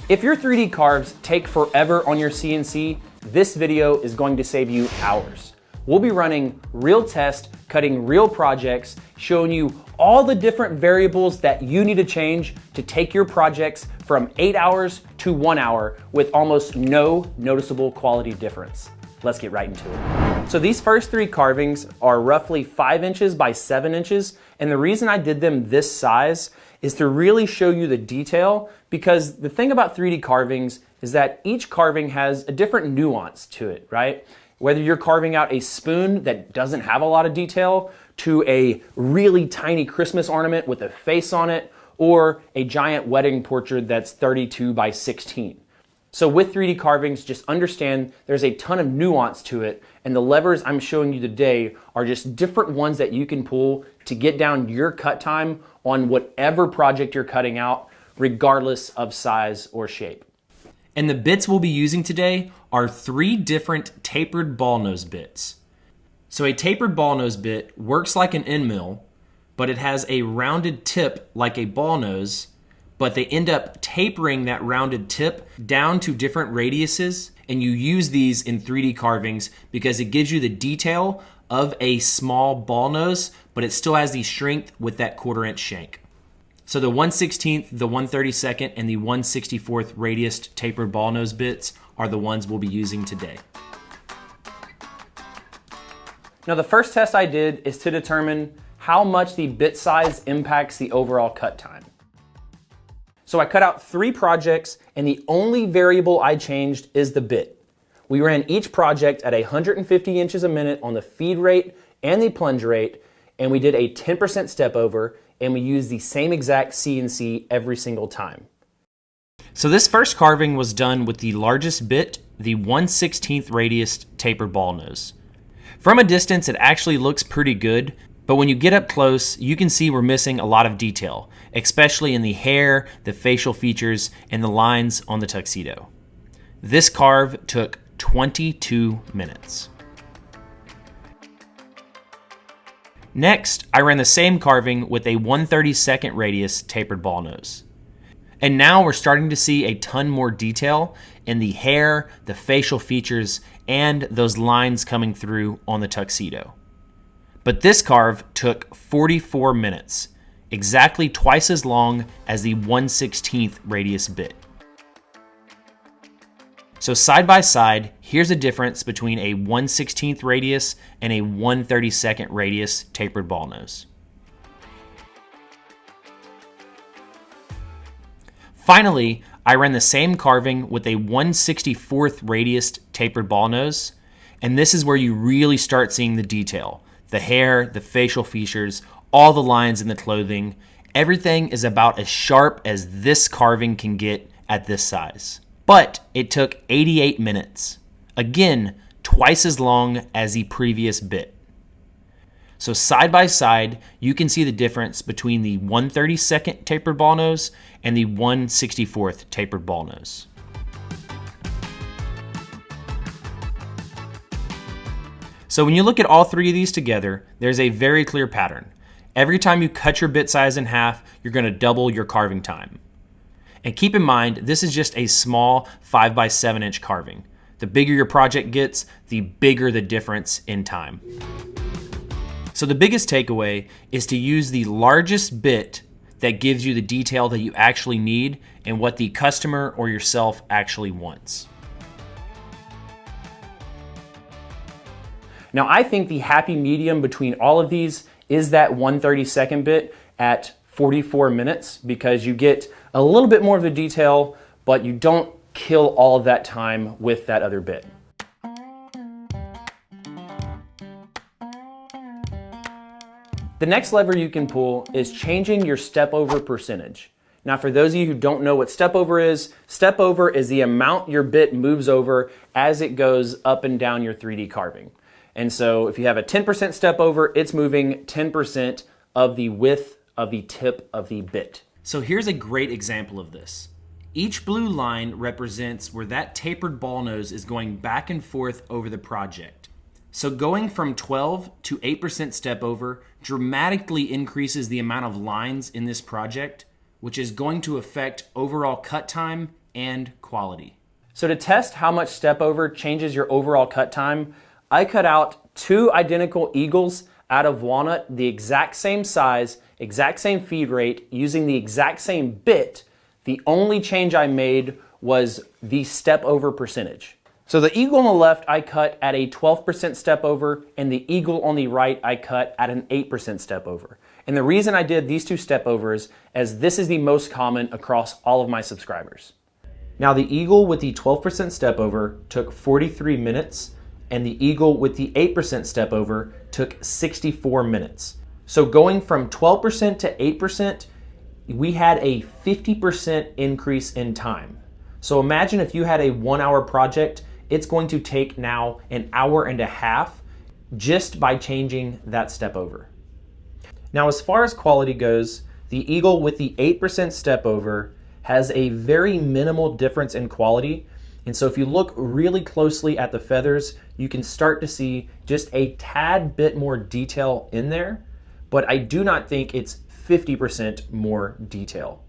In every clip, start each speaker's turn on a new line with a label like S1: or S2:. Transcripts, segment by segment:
S1: If your 3D carves take forever on your CNC, this video is going to save you hours. We'll be running real tests, cutting real projects, showing you all the different variables that you need to change to take your projects from 8 hours to 1 hour with almost no noticeable quality difference. Let's get right into it. So these first 3 carvings are roughly 5 inches by 7 inches, and the reason I did them this size is to really show you the detail, because the thing about 3D carvings is that each carving has a different nuance to it, right? Whether you're carving out a spoon that doesn't have a lot of detail to a really tiny Christmas ornament with a face on it, or a giant wedding portrait that's 32 by 16. So with 3D carvings, just understand there's a ton of nuance to it, and the levers I'm showing you today are just different ones that you can pull to get down your cut time on whatever project you're cutting out, regardless of size or shape. And the bits we'll be using today are 3 different tapered ball nose bits. So a tapered ball nose bit works like an end mill, but it has a rounded tip like a ball nose, but they end up tapering that rounded tip down to different radiuses, and you use these in 3D carvings because it gives you the detail of a small ball nose, but it still has the strength with that 1/4 inch shank. So the 1/16th, the 1/32nd, and the 1/64th radius tapered ball nose bits are the ones we'll be using today. Now the first test I did is to determine how much the bit size impacts the overall cut time. So I cut out 3 projects, and the only variable I changed is the bit. We ran each project at 150 inches a minute on the feed rate and the plunge rate, and we did a 10% step over, and we used the same exact CNC every single time. So this first carving was done with the largest bit, the 1/16th radius tapered ball nose. From a distance, it actually looks pretty good, but when you get up close, you can see we're missing a lot of detail, especially in the hair, the facial features, and the lines on the tuxedo. This carve took 22 minutes. Next, I ran the same carving with a 1/32nd radius tapered ball nose. And now we're starting to see a ton more detail in the hair, the facial features, and those lines coming through on the tuxedo. But this carve took 44 minutes, exactly twice as long as the 1/16th radius bit. So side by side, here's a difference between a 1/16th radius and a 1/32nd radius tapered ball nose. Finally, I ran the same carving with a 1/64th radius tapered ball nose, and this is where you really start seeing the detail. The hair, the facial features, all the lines in the clothing, everything is about as sharp as this carving can get at this size. But it took 88 minutes. Again, twice as long as the previous bit. So side by side, you can see the difference between the 1/32nd tapered ball nose and the 1/64th tapered ball nose. So when you look at all 3 of these together, there's a very clear pattern. Every time you cut your bit size in half, you're going to double your carving time. And keep in mind, this is just a small 5 by 7 inch carving. The bigger your project gets, the bigger the difference in time. So the biggest takeaway is to use the largest bit that gives you the detail that you actually need and what the customer or yourself actually wants. Now I think the happy medium between all of these is that 1/32nd bit at 44 minutes, because you get a little bit more of the detail, but you don't kill all of that time with that other bit. The next lever you can pull is changing your step over percentage. Now for those of you who don't know what step over is the amount your bit moves over as it goes up and down your 3D carving. And so if you have a 10% step over, it's moving 10% of the width of the tip of the bit. So here's a great example of this. Each blue line represents where that tapered ball nose is going back and forth over the project. So going from 12 to 8% step over dramatically increases the amount of lines in this project, which is going to affect overall cut time and quality. So to test how much Stepover changes your overall cut time, I cut out 2 identical eagles out of walnut, the exact same size, exact same feed rate, using the exact same bit. The only change I made was the Stepover percentage. So the eagle on the left I cut at a 12% Stepover, and the eagle on the right I cut at an 8% Stepover. And the reason I did these 2 Stepovers is this is the most common across all of my subscribers. Now the eagle with the 12% Stepover took 43 minutes, and the eagle with the 8% Stepover took 64 minutes. So going from 12% to 8%, we had a 50% increase in time. So imagine if you had a 1-hour project, it's going to take now an hour and a half just by changing that Stepover. Now, as far as quality goes, the eagle with the 8% Stepover has a very minimal difference in quality. And so if you look really closely at the feathers, you can start to see just a tad bit more detail in there, but I do not think it's 50% more detail.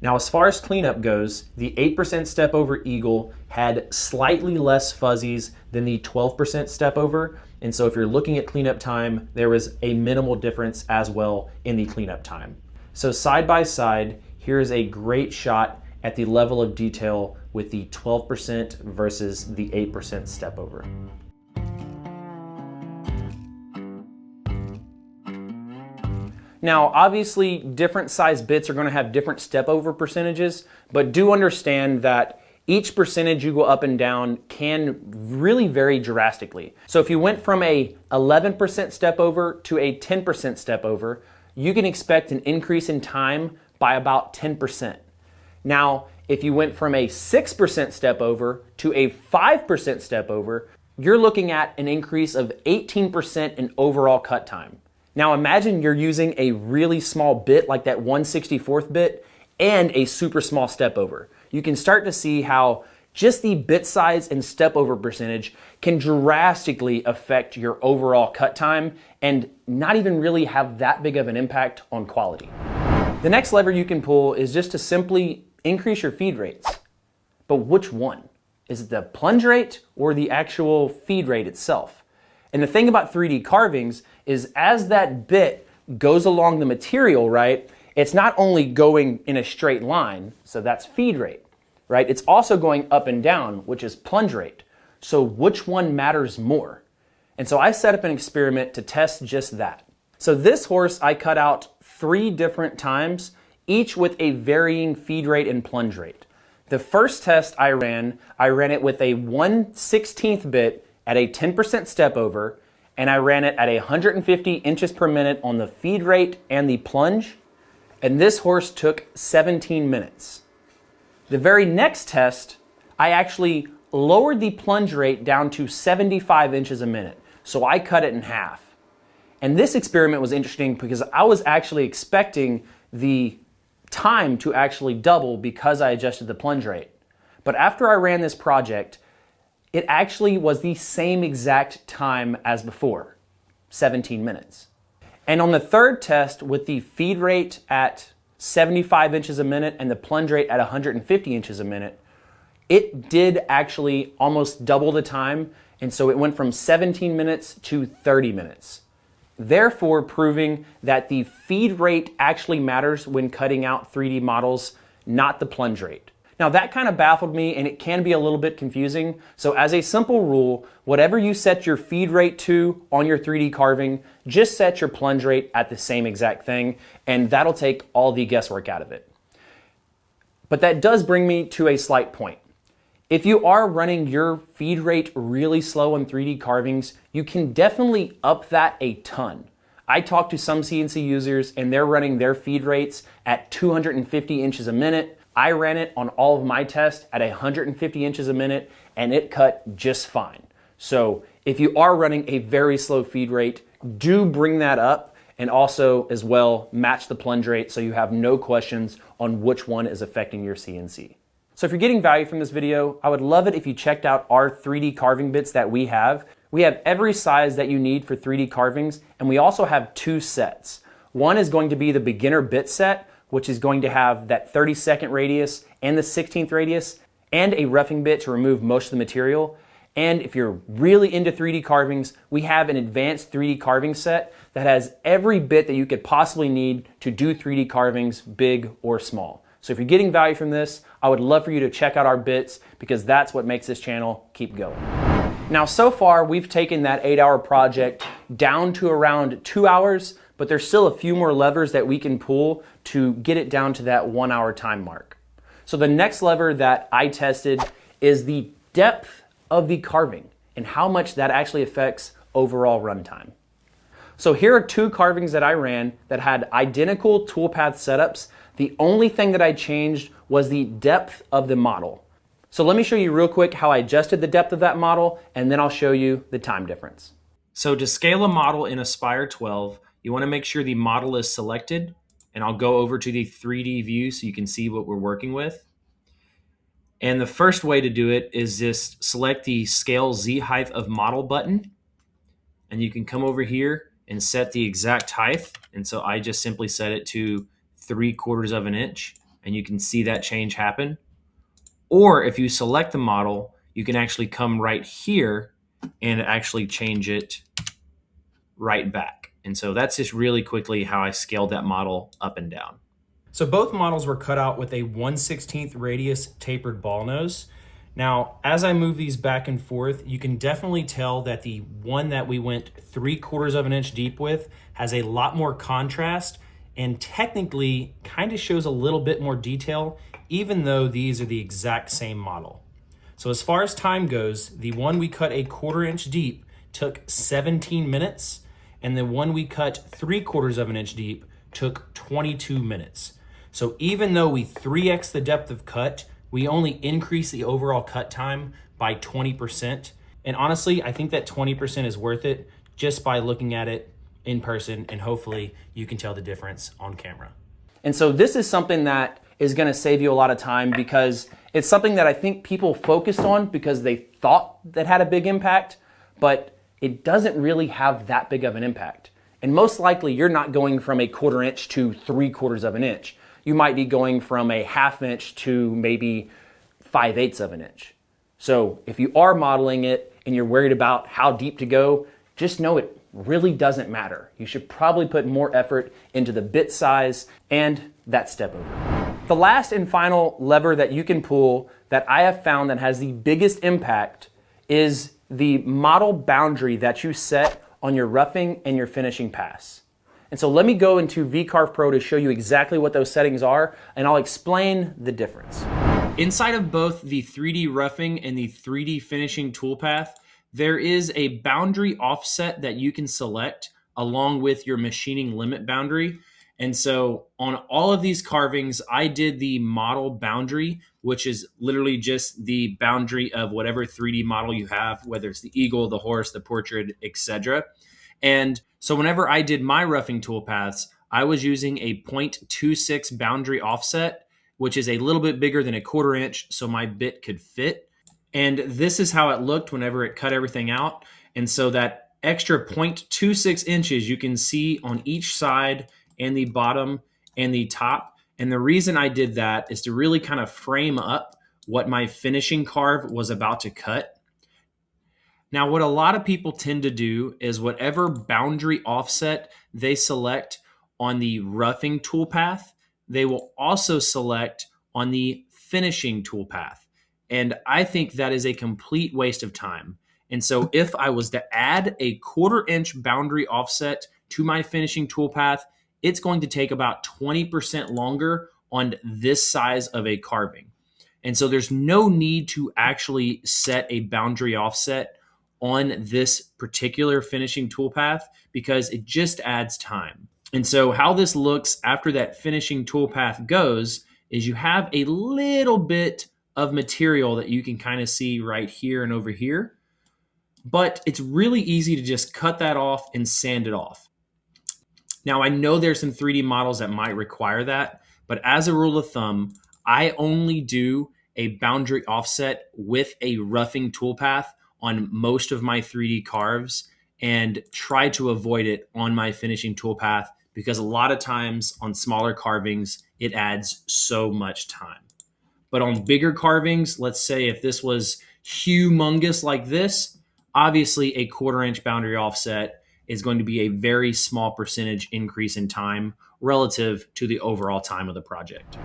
S1: Now, as far as cleanup goes, the 8% Stepover eagle had slightly less fuzzies than the 12% Stepover. And so if you're looking at cleanup time, there was a minimal difference as well in the cleanup time. So side by side, here's a great shot at the level of detail with the 12% versus the 8% Stepover. Now, obviously, different size bits are going to have different Stepover percentages, but do understand that each percentage you go up and down can really vary drastically. So if you went from a 11% Stepover to a 10% Stepover, you can expect an increase in time by about 10%. Now, if you went from a 6% Stepover to a 5% Stepover, you're looking at an increase of 18% in overall cut time. Now imagine you're using a really small bit like that 1/64th bit and a super small Stepover. You can start to see how just the bit size and Stepover percentage can drastically affect your overall cut time and not even really have that big of an impact on quality. The next lever you can pull is just to simply increase your feed rates. But which one? Is it the plunge rate or the actual feed rate itself? And the thing about 3D carvings is as that bit goes along the material, right, it's not only going in a straight line, so that's feed rate, right? It's also going up and down, which is plunge rate. So which one matters more? And so I set up an experiment to test just that. So this horse I cut out 3 different times, each with a varying feed rate and plunge rate. The first test I ran it with a 1/16th bit at a 10% Stepover, and I ran it at 150 inches per minute on the feed rate and the plunge, and this horse took 17 minutes. The very next test, I actually lowered the plunge rate down to 75 inches a minute, so I cut it in half. And this experiment was interesting because I was actually expecting the time to actually double because I adjusted the plunge rate. But after I ran this project, it actually was the same exact time as before, 17 minutes. And on the third test with the feed rate at 75 inches a minute and the plunge rate at 150 inches a minute, it did actually almost double the time. And so it went from 17 minutes to 30 minutes. Therefore proving that the feed rate actually matters when cutting out 3D models, not the plunge rate. Now that kind of baffled me and it can be a little bit confusing. So as a simple rule, whatever you set your feed rate to on your 3D carving, just set your plunge rate at the same exact thing and that'll take all the guesswork out of it. But that does bring me to a slight point. If you are running your feed rate really slow on 3D carvings, you can definitely up that a ton. I talked to some CNC users and they're running their feed rates at 250 inches a minute. I ran it on all of my tests at 150 inches a minute and it cut just fine. So if you are running a very slow feed rate, do bring that up and also as well match the plunge rate so you have no questions on which one is affecting your CNC. So if you're getting value from this video, I would love it if you checked out our 3D carving bits that we have. We have every size that you need for 3D carvings and we also have 2 sets. One is going to be the beginner bit set, which is going to have that 32nd radius and the 16th radius, and a roughing bit to remove most of the material. And if you're really into 3D carvings, we have an advanced 3D carving set that has every bit that you could possibly need to do 3D carvings, big or small. So if you're getting value from this, I would love for you to check out our bits, because that's what makes this channel keep going. Now, so far, we've taken that 8-hour project down to around 2 hours, but there's still a few more levers that we can pull to get it down to that 1 hour time mark. So the next lever that I tested is the depth of the carving and how much that actually affects overall runtime. So here are 2 carvings that I ran that had identical toolpath setups. The only thing that I changed was the depth of the model. So let me show you real quick how I adjusted the depth of that model, and then I'll show you the time difference. So to scale a model in Aspire 12, you want to make sure the model is selected, and I'll go over to the 3D view so you can see what we're working with. And the first way to do it is just select the Scale Z Height of Model button, and you can come over here and set the exact height. And so I just simply set it to 3/4 of an inch, and you can see that change happen. Or if you select the model, you can actually come right here and actually change it right back. And so that's just really quickly how I scaled that model up and down. So both models were cut out with a 1/16 radius tapered ball nose. Now, as I move these back and forth, you can definitely tell that the one that we went 3/4 of an inch deep with has a lot more contrast and technically kind of shows a little bit more detail, even though these are the exact same model. So as far as time goes, the one we cut a 1/4 inch deep took 17 minutes, and the one we cut 3/4 of an inch deep took 22 minutes. So even though we 3x the depth of cut, we only increase the overall cut time by 20%. And honestly, I think that 20% is worth it just by looking at it in person, and hopefully you can tell the difference on camera. And so this is something that is gonna save you a lot of time, because it's something that I think people focused on because they thought that had a big impact, but it doesn't really have that big of an impact. And most likely you're not going from a 1/4 inch to 3/4 of an inch. You might be going from a 1/2 inch to maybe 5/8 of an inch. So if you are modeling it and you're worried about how deep to go, just know it really doesn't matter. You should probably put more effort into the bit size and that Stepover. The last and final lever that you can pull that I have found that has the biggest impact is the model boundary that you set on your roughing and your finishing pass. And so let me go into VCarve Pro to show you exactly what those settings are, and I'll explain the difference. Inside of both the 3D roughing and the 3D finishing toolpath, there is a boundary offset that you can select along with your machining limit boundary. And so on all of these carvings, I did the model boundary, which is literally just the boundary of whatever 3D model you have, whether it's the eagle, the horse, the portrait, etc. And so whenever I did my roughing toolpaths, I was using a 0.26 boundary offset, which is a little bit bigger than a 1/4 inch, so my bit could fit. And this is how it looked whenever it cut everything out. And so that extra 0.26 inches you can see on each side and the bottom and the top. And the reason I did that is to really kind of frame up what my finishing carve was about to cut. Now, what a lot of people tend to do is whatever boundary offset they select on the roughing toolpath, they will also select on the finishing toolpath. And I think that is a complete waste of time. And so if I was to add a 1/4 inch boundary offset to my finishing toolpath, it's going to take about 20% longer on this size of a carving. And so there's no need to actually set a boundary offset on this particular finishing toolpath because it just adds time. And so how this looks after that finishing toolpath goes is you have a little bit of material that you can kind of see right here and over here, but it's really easy to just cut that off and sand it off. Now, I know there's some 3D models that might require that, but as a rule of thumb, I only do a boundary offset with a roughing toolpath on most of my 3D carves and try to avoid it on my finishing toolpath because a lot of times on smaller carvings, it adds so much time. But on bigger carvings, let's say if this was humongous like this, obviously a 1/4 inch boundary offset is going to be a very small percentage increase in time relative to the overall time of the project.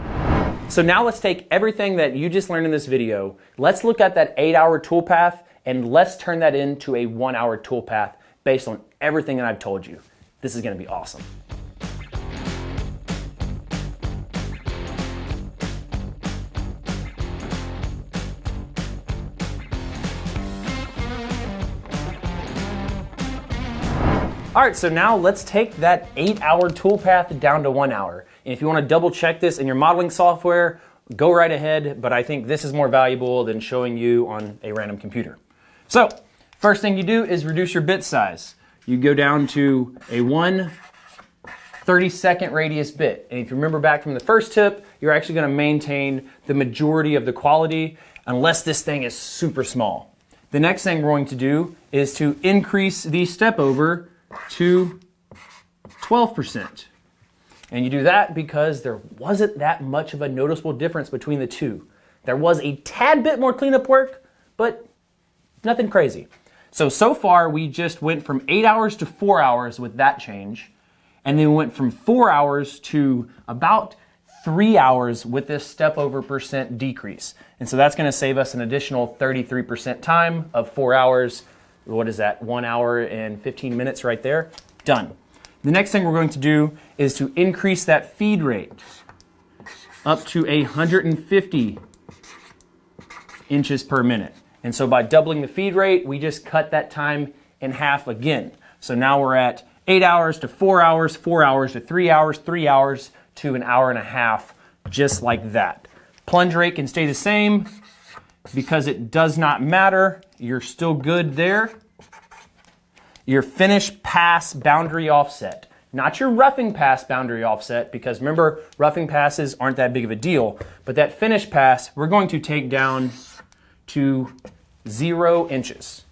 S1: So now let's take everything that you just learned in this video, let's look at that 8-hour toolpath, and let's turn that into a 1-hour toolpath based on everything that I've told you. This is gonna be awesome. All right, so now let's take that 8-hour toolpath down to 1 hour. And if you wanna double check this in your modeling software, go right ahead, but I think this is more valuable than showing you on a random computer. So, first thing you do is reduce your bit size. You go down to a 1 32nd radius bit. And if you remember back from the first tip, you're actually gonna maintain the majority of the quality unless this thing is super small. The next thing we're going to do is to increase the Stepover to 12%. And you do that because there wasn't that much of a noticeable difference between the two. There was a tad bit more cleanup work, but nothing crazy. So far we just went from 8 hours to 4 hours with that change, and then we went from 4 hours to about 3 hours with this Stepover percent decrease. And so that's gonna save us an additional 33% time of 4 hours. What is that? 1 hour and 15 minutes right there. Done. The next thing we're going to do is to increase that feed rate up to 150 inches per minute. And so by doubling the feed rate, we just cut that time in half again. So now we're at 8 hours to 4 hours, 4 hours to 3 hours, 3 hours to an hour and a half, just like that. Plunge rate can stay the same because it does not matter. You're still good there. Your finish pass boundary offset, not your roughing pass boundary offset, because remember, roughing passes aren't that big of a deal, but that finish pass, we're going to take down to 0 inches.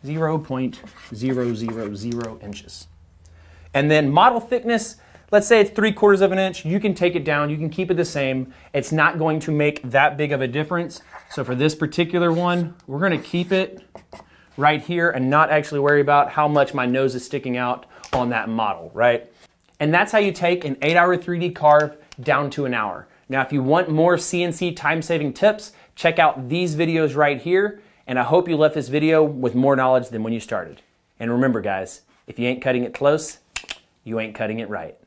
S1: 0.000 inches. And then model thickness, let's say it's 3/4 of an inch. You can take it down, you can keep it the same. It's not going to make that big of a difference. So for this particular one, we're gonna keep it right here and not actually worry about how much my nose is sticking out on that model, right? And that's how you take an 8-hour 3D carve down to an hour. Now, if you want more CNC time-saving tips, check out these videos right here. And I hope you left this video with more knowledge than when you started. And remember, guys, if you ain't cutting it close, you ain't cutting it right.